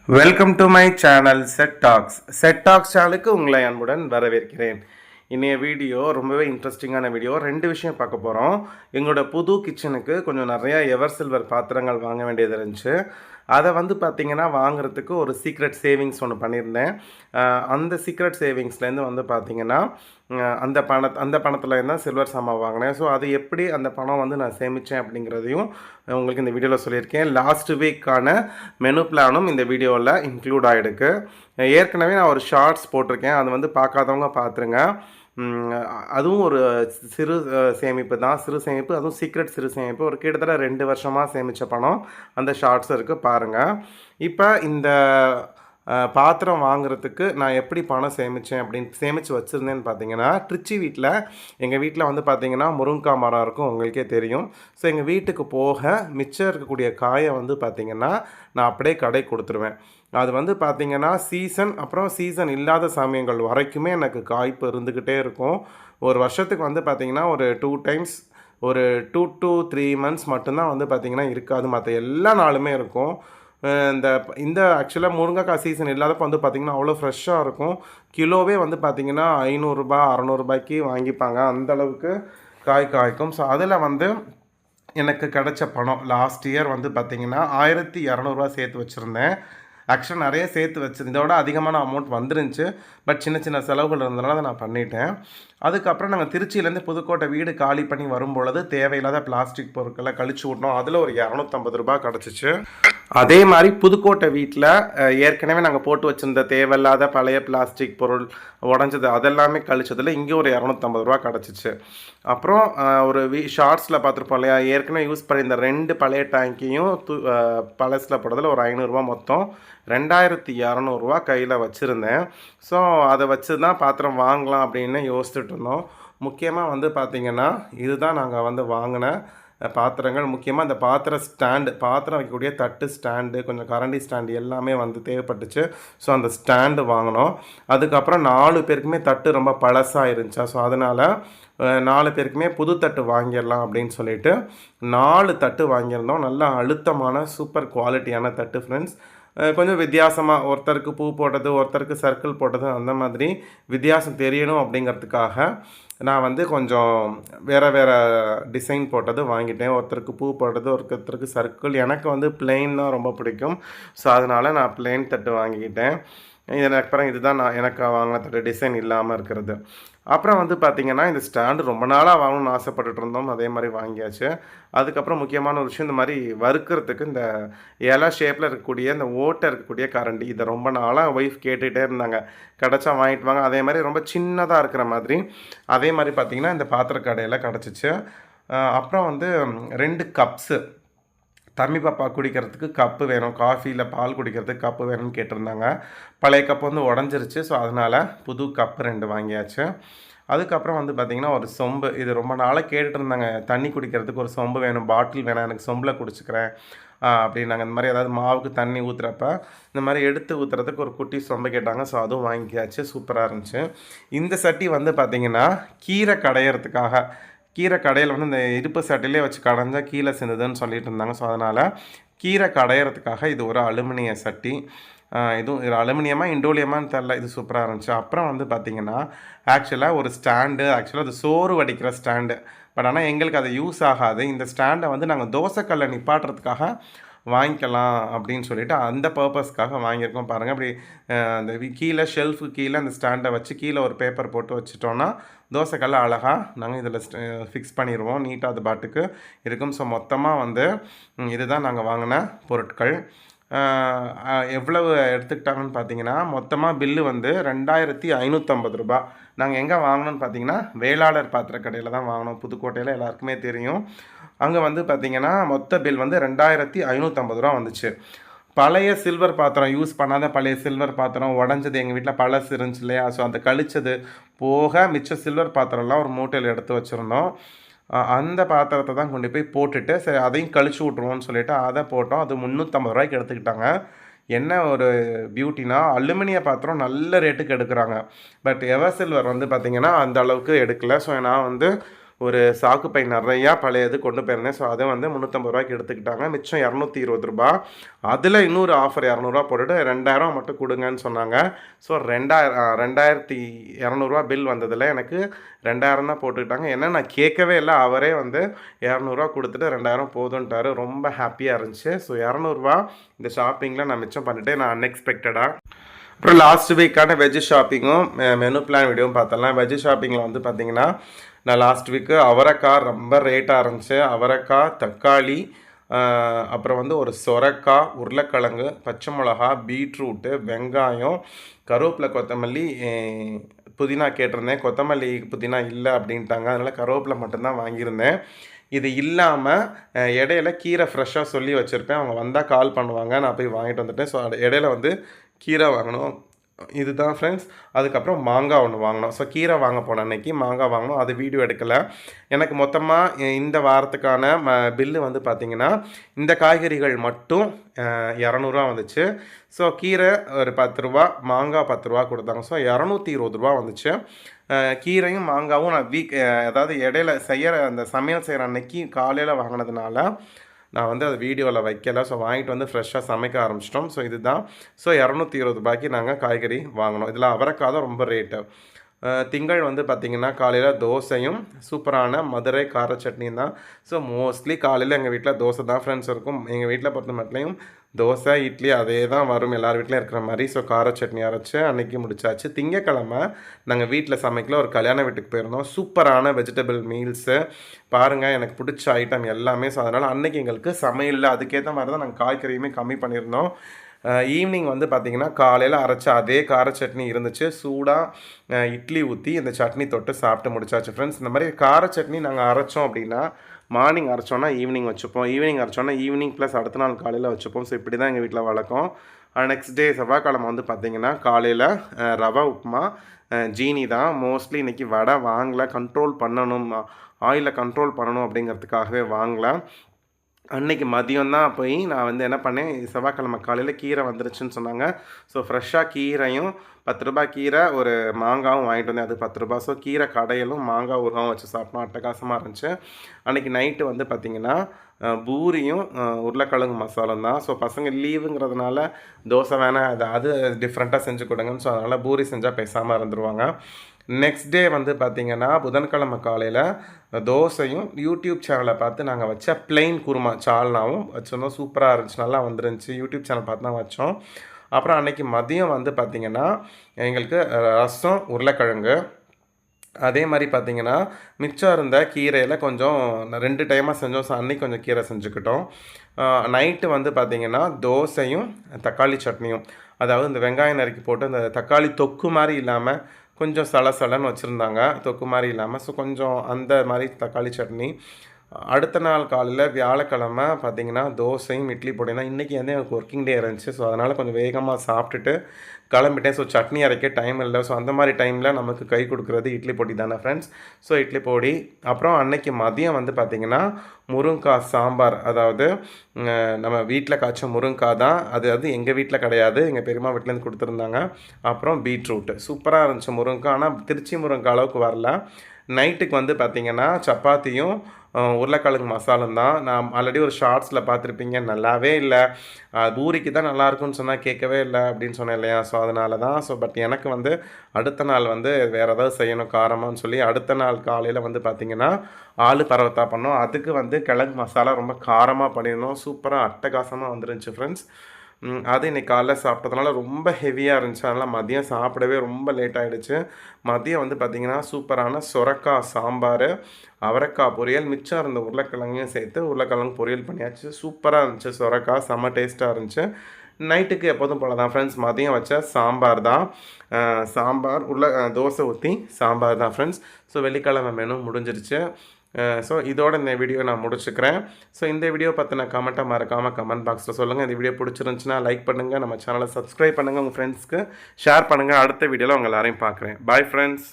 Welcome to my channel set tax சேனலுக்கு உங்களை அன்புடன் வரவேற்கிறேன். இன்றைய வீடியோ ரொம்பவே இன்ட்ரெஸ்டிங்கான வீடியோ. ரெண்டு விஷயம் பார்க்க போகிறோம். எங்களோட புது கிச்சனுக்கு கொஞ்சம் நிறையா எவர் சில்வர் பாத்திரங்கள் வாங்க வேண்டியது இருந்துச்சு. அதை பார்த்திங்கன்னா வாங்குறதுக்கு ஒரு சீக்ரெட் சேவிங்ஸ் ஒன்று பண்ணியிருந்தேன். அந்த சீக்ரெட் சேவிங்ஸ்லேருந்து பார்த்திங்கன்னா அந்த பணத்தில் தான் சில்வர் சாமான் வாங்கினேன். ஸோ அது எப்படி அந்த பணம் நான் சேமித்தேன் அப்படிங்கிறதையும் உங்களுக்கு இந்த வீடியோவில் சொல்லியிருக்கேன். லாஸ்ட் வீக்கான மெனு பிளானும் இந்த வீடியோவில் இன்க்ளூட் ஆகிடுக்கு. ஏற்கனவே நான் ஒரு ஷார்ட்ஸ் போட்டிருக்கேன். அது பார்க்காதவங்க பார்த்துருங்க. அதுவும் ஒரு சிறு சேமிப்பு தான், சிறு சேமிப்பு, அதுவும் சீக்ரெட் சிறு சேமிப்பு. ஒரு கிட்டத்தட்ட 2 வருஷமாக சேமித்த பணம் அந்த ஷார்ட்ஸ் இருக்குது பாருங்கள். இப்போ இந்த பாத்திரம் வாங்குறதுக்கு நான் எப்படி பணம் சேமித்தேன் சேமித்து வச்சுருந்தேன்னு பார்த்தீங்கன்னா, திருச்சி எங்கள் வீட்டில் பார்த்திங்கன்னா முருங்கக்காய் மரம் இருக்கும், உங்களுக்கே தெரியும். ஸோ எங்கள் வீட்டுக்கு போக மிச்சம் இருக்கக்கூடிய காயை பார்த்திங்கன்னா நான் அப்படியே கடை கொடுத்துருவேன். அது பார்த்திங்கன்னா அப்புறம் சீசன் இல்லாத சமயங்கள் வரைக்குமே எனக்கு காய்ப்பு இருந்துக்கிட்டே இருக்கும். ஒரு வருஷத்துக்கு பார்த்திங்கன்னா ஒரு 2 டைம்ஸ், ஒரு 2 to 3 months மட்டும்தான் பார்த்திங்கன்னா இருக்காது. மற்ற எல்லா நாளுமே இருக்கும். இந்த ஆக்சுவலாக முருங்கைக்காய் சீசன் இல்லாதப்போ பார்த்திங்கன்னா அவ்வளோ ஃப்ரெஷ்ஷாக இருக்கும். கிலோவே பார்த்திங்கன்னா 500 600 வாங்கிப்பாங்க. அந்தளவுக்கு காய்க்கும். ஸோ அதில் எனக்கு கிடைச்ச பணம் லாஸ்ட் இயர் பார்த்திங்கன்னா 1200 சேர்த்து வச்சுருந்தேன். ஆக்சுவலாக நிறைய சேர்த்து வச்சு இதோட அதிகமான அமௌண்ட் வந்துருந்துச்சு. பட் சின்ன சின்ன செலவுகள் இருந்ததுனால அதை நான் பண்ணிட்டேன். அதுக்கப்புறம் நாங்கள் திருச்சியிலேருந்து புதுக்கோட்டை வீடு காலி பண்ணி வரும்பொழுது தேவையில்லாத பிளாஸ்டிக் பொருட்களை கழிச்சு விட்டோம். அதில் ஒரு 250 ரூபா கிடச்சிச்சு. அதே மாதிரி புதுக்கோட்டை வீட்டில் ஏற்கனவே நாங்கள் போட்டு வச்சுருந்த தேவையில்லாத பழைய பிளாஸ்டிக் பொருள் உடஞ்சது அதெல்லாமே கழிச்சதில் இங்கே ஒரு 250 ரூபா கிடச்சிச்சு. அப்புறம் ஒரு ஷார்ட்ஸில் பார்த்துருப்போம் இல்லையா, ஏற்கனவே யூஸ் பண்ணி இந்த 2 பழைய டேங்க்கையும் பழசில் போடுறதுல ஒரு 500 ரூபா, மொத்தம் 2200 ரூபா கையில் வச்சுருந்தேன். ஸோ அதை வச்சு தான் பாத்திரம் வாங்கலாம் அப்படின்னு யோசிச்சுட்டு இருந்தோம். முக்கியமாக பார்த்திங்கன்னா இதுதான் நாங்கள் வாங்கின பாத்திரங்கள். முக்கியமாக இந்த பாத்திரம் வைக்கக்கூடிய தட்டு ஸ்டாண்டு, கொஞ்சம் கரண்டி ஸ்டாண்டு எல்லாமே தேவைப்பட்டுச்சு. ஸோ அந்த ஸ்டாண்டு வாங்கினோம். அதுக்கப்புறம் 4 பேருக்குமே தட்டு ரொம்ப பழசாக இருந்துச்சா, ஸோ அதனால் 4 பேருக்குமே புது தட்டு வாங்கிடலாம் அப்படின்னு சொல்லிட்டு 4 தட்டு வாங்கியிருந்தோம். நல்லா அழுத்தமான சூப்பர் குவாலிட்டியான தட்டு ஃப்ரெண்ட்ஸ். கொஞ்சம் வித்தியாசமாக, ஒருத்தருக்கு பூ போட்டது, ஒருத்தருக்கு சர்க்கிள் போட்டது, அந்த மாதிரி வித்தியாசம் தெரியணும் அப்படிங்கிறதுக்காக நான் கொஞ்சம் வேறு டிசைன் போட்டது வாங்கிட்டேன். ஒருத்தருக்கு பூ போட்டது, ஒருத்தருக்கு சர்க்கிள். எனக்கு பிளெயின் தான் ரொம்ப பிடிக்கும். ஸோ அதனால் நான் பிளெயின் தட்டு வாங்கிக்கிட்டேன். அப்புறம் இதுதான் எனக்கு வாங்கின தட்டு, டிசைன் இல்லாமல் இருக்கிறது. அப்புறம் பார்த்திங்கன்னா இந்த ஸ்டாண்டு ரொம்ப நாளாக வாங்கணும்னு ஆசைப்பட்டுட்டு இருந்தோம். அதே மாதிரி வாங்கியாச்சு. அதுக்கப்புறம் முக்கியமான ஒரு விஷயம், இந்த மாதிரி வறுக்கிறதுக்கு இந்த இலை ஷேப்பில் இருக்கக்கூடிய இந்த ஓட்டை இருக்கக்கூடிய கரண்டி, இதை ரொம்ப நாளாக ஒய்ஃப் கேட்டுகிட்டே இருந்தாங்க. கிடச்சா வாங்கிட்டு வாங்க. அதே மாதிரி ரொம்ப சின்னதாக இருக்கிற மாதிரி அதே மாதிரி பார்த்திங்கன்னா இந்த பாத்திரக்கடையில் கிடச்சிச்சு. அப்புறம் 2 கப்ஸு, தம்பி பாப்பா குடிக்கிறதுக்கு கப்பு வேணும், காஃபியில் பால் குடிக்கிறதுக்கு கப்பு வேணும்னு கேட்டிருந்தாங்க. பழைய கப்பு உடஞ்சிருச்சு. ஸோ அதனால் புது கப்பு 2 வாங்கியாச்சு. அதுக்கப்புறம் பார்த்திங்கன்னா ஒரு சொம்பு, இது ரொம்ப நாளாக கேட்டுட்டு இருந்தாங்க. தண்ணி குடிக்கிறதுக்கு ஒரு சொம்பு வேணும், பாட்டில் வேணாம், எனக்கு சொம்பில் குடிச்சிக்கிறேன் அப்படின்னாங்க. இந்த மாதிரி ஏதாவது மாவுக்கு தண்ணி ஊற்றுறப்ப இந்த மாதிரி எடுத்து ஊற்றுறதுக்கு ஒரு குட்டி சொம்பு கேட்டாங்க. ஸோ அதுவும் வாங்கியாச்சு. சூப்பராக இருந்துச்சு. இந்த சட்டி பார்த்திங்கன்னா கீரை கடையிறதுக்காக, கீரை கடையில் இந்த இருப்பு சட்டிலே வச்சு கடைஞ்சால் கீழே சேர்ந்ததுன்னு சொல்லிட்டு இருந்தாங்க. ஸோ அதனால் கீரை கடையிறதுக்காக இது ஒரு அலுமினிய சட்டி. இது அலுமினியமாக இண்டோலியமானு தெரில, இது சூப்பராக இருந்துச்சு. அப்புறம் பார்த்திங்கன்னா ஆக்சுவலாக ஒரு ஸ்டாண்டு, ஆக்சுவலாக அது சோறு வடிக்கிற ஸ்டாண்டு. பட் ஆனால் எங்களுக்கு அது யூஸ் ஆகாது. இந்த ஸ்டாண்டை நாங்கள் தோசைக்கல்லை நிப்பாட்டுறதுக்காக வாங்கிக்கலாம் அப்படின்னு சொல்லிட்டு அந்த பர்பஸ்க்காக வாங்கியிருக்கோம். பாருங்கள், அப்படி அந்த கீழே ஷெல்ஃபுக்கு கீழே அந்த ஸ்டாண்டை வச்சு கீழே ஒரு பேப்பர் போட்டு வச்சுட்டோன்னா தோசைக்கல்லை அழகாக நாங்கள் இதில் ஃபிக்ஸ் பண்ணிடுவோம். நீட்டாக அது பாட்டுக்கு இருக்கும். ஸோ மொத்தமாக இதுதான் நாங்கள் வாங்கின பொருட்கள். எவ்வளவு எடுத்துக்கிட்டாங்கன்னு பார்த்தீங்கன்னா, மொத்தமாக பில்லு 2550 ரூபா. நாங்கள் எங்கே வாங்கினோன்னு பார்த்தீங்கன்னா வேளாளர் பாத்திரக்கடையில் தான் வாங்கினோம். புதுக்கோட்டையில் எல்லாருக்குமே தெரியும். அங்கே பார்த்தீங்கன்னா மொத்த பில் 2550 ரூபா வந்துச்சு. பழைய சில்வர் பாத்திரம், யூஸ் பண்ணாத பழைய சில்வர் பாத்திரம், உடஞ்சது, எங்கள் வீட்டில் பழசு இருந்துச்சு இல்லையா, ஸோ அந்த கழிச்சது போக மிச்ச சில்வர் பாத்திரம்லாம் ஒரு மூட்டையில் எடுத்து வச்சுருந்தோம். அந்த பாத்திரத்தை தான் கொண்டு போய் போட்டுட்டு சரி அதையும் கழிச்சு விட்ருவோன்னு சொல்லிவிட்டு அதை போட்டோம். அது 350 ரூபாய்க்கு எடுத்துக்கிட்டாங்க. என்ன ஒரு பியூட்டினா, அலுமினிய பாத்திரம் நல்ல ரேட்டுக்கு எடுக்கிறாங்க. பட் எவர் சில்வர் பார்த்திங்கன்னா அந்த அளவுக்கு எடுக்கலை. ஸோ நான் ஒரு சாக்கு பை நிறையா பழையது கொண்டு போயிருந்தேன். ஸோ அதை வந்து ரூ. 350 எடுத்துக்கிட்டாங்க. மிச்சம் ரூ. 220. அதில் இன்னொரு ஆஃபர் ரூ. 200 போட்டுட்டு 2000 மட்டும் கொடுங்கன்னு சொன்னாங்க. ஸோ 2200 பில் வந்ததில் எனக்கு 2000 தான் போட்டுக்கிட்டாங்க. ஏன்னா நான் கேட்கவே இல்லை, அவரே வந்து ரூ. 200 கொடுத்துட்டு 2000 போதுன்ட்டார். ரொம்ப ஹாப்பியாக இருந்துச்சு. ஸோ ரூ. 200 இந்த ஷாப்பிங்கில் நான் மிச்சம் பண்ணிவிட்டேன், நான் அன்எக்ஸ்பெக்டடாக. அப்புறம் லாஸ்ட் வீக்கான வெஜ் ஷாப்பிங்கும் மெனு பிளான் வீடியோவும் பார்த்தலாம். வெஜ் ஷாப்பிங்கில் வந்து பார்த்திங்கன்னா நான் லாஸ்ட் வீக்கு அவரைக்காய் ரொம்ப ரேட்டாக இருந்துச்சு. அவரைக்காய், தக்காளி, அப்புறம் வந்து ஒரு சொரக்காய், உருளைக்கிழங்கு, பச்சை மிளகா, பீட்ரூட்டு, வெங்காயம், கருவேப்பிலை, கொத்தமல்லி, புதினா கேட்டிருந்தேன். கொத்தமல்லி புதினா இல்லை அப்படின்ட்டாங்க. அதனால் கருவேப்பிலை மட்டும்தான் வாங்கியிருந்தேன். இது இல்லாமல் இடையில கீரை ஃப்ரெஷ்ஷாக சொல்லி வச்சுருப்பேன். அவங்க வந்தால் கால் பண்ணுவாங்க, நான் போய் வாங்கிட்டு வந்துட்டேன். ஸோ இடையில வந்து கீரை வாங்கணும். இதுதான் ஃப்ரெண்ட்ஸ். அதுக்கப்புறம் மாங்காய் ஒன்று வாங்கினோம். ஸோ கீரை வாங்க போன அன்றைக்கி மாங்காய் வாங்கினோம். அது வீடியோ எடுக்கலை. எனக்கு மொத்தமாக இந்த வாரத்துக்கான பில்லு வந்து பார்த்திங்கன்னா இந்த காய்கறிகள் மட்டும் ரூ. 200 வந்துச்சு. ஸோ கீரை ஒரு ரூ. 10, மாங்காய் ரூ. 10 கொடுத்தாங்க. ஸோ ரூ. 220 வந்துச்சு. கீரையும் மாங்காவும் நான் அதாவது இடையில அந்த சமையல் செய்கிற அன்னைக்கு காலையில் வாங்கினதுனால நான் வந்து அது வீடியோவில் வைக்கலை. ஸோ வாங்கிட்டு வந்து ஃப்ரெஷ்ஷாக சமைக்க ஆரம்பிச்சிட்டோம். ஸோ இதுதான். ஸோ ரூ. 220 நாங்கள் காய்கறி வாங்கினோம். இதில் அவரைக்காய் தான் ரொம்ப ரேட்டு. திங்கள் வந்து பார்த்திங்கன்னா காலையில் தோசையும் சூப்பரான மதுரை கார சட்னியும் தான். ஸோ மோஸ்ட்லி காலையில் எங்கள் வீட்டில் தோசை தான் ஃப்ரெண்ட்ஸ் இருக்கும். எங்கள் வீட்டில் பொறுத்த மட்டும் தோசை, இட்லி அதே தான் வரும் எல்லார் வீட்லையும் இருக்கிற மாதிரி. ஸோ கார சட்னி அரைச்சி அன்றைக்கி முடிச்சாச்சு. திங்கக்கிழமை நாங்கள் வீட்டில் சமைக்கல, ஒரு கல்யாண வீட்டுக்கு போயிருந்தோம். சூப்பரான வெஜிடபிள் மீல்ஸு பாருங்கள், எனக்கு பிடிச்ச ஐட்டம் எல்லாமே. ஸோ அதனால் அன்றைக்கி எங்களுக்கு சமையலில் அதுக்கேற்ற மாதிரி தான் நாங்கள் காய்கறியுமே கம்மி பண்ணியிருந்தோம். ஈவினிங் வந்து பார்த்திங்கன்னா காலையில் அரைச்ச அதே கார சட்னி இருந்துச்சு. சூடாக இட்லி ஊற்றி இந்த சட்னி தொட்டு சாப்பிட்டு முடிச்சாச்சு ஃப்ரெண்ட்ஸ். இந்த மாதிரி கார சட்னி நாங்கள் அரைச்சோம் அப்படின்னா மார்னிங் அரைச்சோன்னா ஈவினிங் வச்சுப்போம், ஈவினிங் அரைச்சோன்னா ஈவினிங் ப்ளஸ் அடுத்த நாள் காலையில் வச்சுப்போம். ஸோ இப்படி தான் எங்கள் வீட்டில் வழக்கம். நெக்ஸ்ட் டே செவ்வாய்க்கிழமை வந்து பார்த்திங்கன்னா காலையில் ரவா உப்புமா, ஜீனி தான். மோஸ்ட்லி இன்றைக்கி வடை வாங்கலை, கண்ட்ரோல் பண்ணணும், ஆயிலை கண்ட்ரோல் பண்ணணும் அப்படிங்கிறதுக்காகவே வாங்கலை. அன்றைக்கி மதியம் தான் போய் நான் வந்து என்ன பண்ணேன், செவ்வாய்க்கிழமை காலையில் கீரை வந்துருச்சுன்னு சொன்னாங்க. ஸோ ஃப்ரெஷ்ஷாக கீரையும் ரூ. 10 கீரை, ஒரு மாங்காவும் வாங்கிட்டு வந்தேன், அது ரூ. 10. ஸோ கீரை கடையிலும் மாங்காய் ஊறுகாவும் வச்சு சாப்பிட்டோம். அட்டகாசமாக இருந்துச்சு. அன்றைக்கி நைட்டு வந்து பார்த்திங்கன்னா பூரியும் உருளைக்கிழங்கு மசாலும் தான். ஸோ பசங்க லீவுங்கிறதுனால தோசை வேணாம், அது டிஃப்ரெண்ட்டாக செஞ்சு கொடுங்கன்னு. ஸோ அதனால் பூரி செஞ்சால் பேசாமல் இருந்துருவாங்க. நெக்ஸ்ட் டே வந்து பார்த்திங்கன்னா புதன்கிழமை காலையில் தோசையும் யூடியூப் சேனலை பார்த்து நாங்கள் வச்ச பிளெயின் குருமா சால்னாவும் வச்சுருந்தோம். சூப்பராக இருந்துச்சு, நல்லா வந்துருந்துச்சு. யூடியூப் சேனல் பார்த்து தான் வச்சோம். அப்புறம் அன்றைக்கி மதியம் வந்து பார்த்திங்கன்னா எங்களுக்கு ரசம், உருளைக்கிழங்கு. அதே மாதிரி பார்த்திங்கன்னா மிச்சம் இருந்த கீரையில் கொஞ்சம் 2 டைமாக செஞ்சோம். ஸோ அன்றைக்கி கொஞ்சம் கீரை செஞ்சுக்கிட்டோம். நைட்டு வந்து பார்த்திங்கன்னா தோசையும் தக்காளி சட்னியும், அதாவது இந்த வெங்காயம் நறுக்கி போட்டு இந்த தக்காளி தொக்கு மாதிரி இல்லாமல் கொஞ்சம் சலசலன்னு வச்சுருந்தாங்க, தொக்கு மாதிரி இல்லாமல். ஸோ கொஞ்சம் அந்த மாதிரி தக்காளி சட்னி. அடுத்த நாள் காலையில் வியாழக்கிழமை பார்த்திங்கன்னா தோசையும் இட்லி பொடியும் தான். இன்றைக்கி வந்து எனக்கு ஒர்க்கிங் டே இருந்துச்சு. ஸோ அதனால் கொஞ்சம் வேகமாக சாப்பிட்டுட்டு கிளம்பிட்டேன். ஸோ சட்னி அரைக்க டைம் இல்லை. ஸோ அந்த மாதிரி டைமில் நமக்கு கை கொடுக்குறது இட்லி பொடி தானே ஃப்ரெண்ட்ஸ். ஸோ இட்லி பொடி. அப்புறம் அன்னைக்கு மதியம் வந்து பார்த்திங்கன்னா முருங்கைக்காய் சாம்பார், அதாவது நம்ம வீட்டில் காய்ச்ச முருங்கைக்காய் தான். அது எங்கள் வீட்டில் கிடையாது, எங்கள் பெரியம்மா வீட்டிலேருந்து கொடுத்துருந்தாங்க. அப்புறம் பீட்ரூட்டு சூப்பராக இருந்துச்சு முருங்கைக்காய். ஆனால் திருச்சி முருங்கைக்காய் அளவுக்கு வரல. நைட்டுக்கு வந்து பார்த்திங்கன்னா சப்பாத்தியும் உருளைக்கிழங்கு மசாலும் தான். நான் ஆல்ரெடி ஒரு ஷார்ட்ஸில் பார்த்துருப்பீங்க, நல்லாவே இல்லை, பூரிக்கு தான் நல்லாயிருக்குன்னு சொன்னால் கேட்கவே இல்லை அப்படின்னு சொன்னேன் இல்லையா. ஸோ அதனால தான். ஸோ பட் எனக்கு வந்து அடுத்த நாள் வந்து வேறு ஏதாவது செய்யணும் காரமானு சொல்லி அடுத்த நாள் காலையில் வந்து பார்த்திங்கன்னா ஆலு பரோட்டா பண்ணோம். அதுக்கு வந்து கிழங்கு மசாலா ரொம்ப காரமாக பண்ணியிருந்தோம். சூப்பராக அட்டகாசமாக வந்துருந்துச்சு ஃப்ரெண்ட்ஸ். அது இன்றைக்கி காலைல சாப்பிட்டதுனால ரொம்ப ஹெவியாக இருந்துச்சு. அதனால் மதியம் சாப்பிடவே ரொம்ப லேட் ஆகிடுச்சு. மதியம் வந்து பார்த்திங்கன்னா சூப்பரான சொரக்காய் சாம்பார், அவரைக்காய் பொரியல், மிச்சம் இருந்த உருளைக்கிழங்கையும் சேர்த்து உருளைக்கிழங்கு பொரியல் பண்ணியாச்சு. சூப்பராக இருந்துச்சு. சொரக்காய் செம்ம டேஸ்ட்டாக இருந்துச்சு. நைட்டுக்கு எப்போதும் போல தான் ஃப்ரெண்ட்ஸ், மதியம் வச்ச சாம்பார் தான். சாம்பார் தோசை ஊற்றி சாம்பார் தான் ஃப்ரெண்ட்ஸ். ஸோ வெள்ளிக்கிழமை மெனு முடிஞ்சிருச்சு. ஸோ இதோட இந்த வீடியோ நான் முடிச்சுக்கிறேன். ஸோ இந்த வீடியோ பற்றின கமெண்ட்டை மறக்காமல் கமெண்ட் பாக்ஸில் சொல்லுங்கள். இந்த வீடியோ பிடிச்சிருந்துச்சுன்னா லைக் பண்ணுங்கள், நம்ம சேனலை சப்ஸ்கிரைப் பண்ணுங்கள், உங்கள் ஃப்ரெண்ட்ஸ்க்கு ஷேர் பண்ணுங்கள். அடுத்த வீடியோவில் உங்கள் எல்லாரையும் பார்க்குறேன். Bye friends.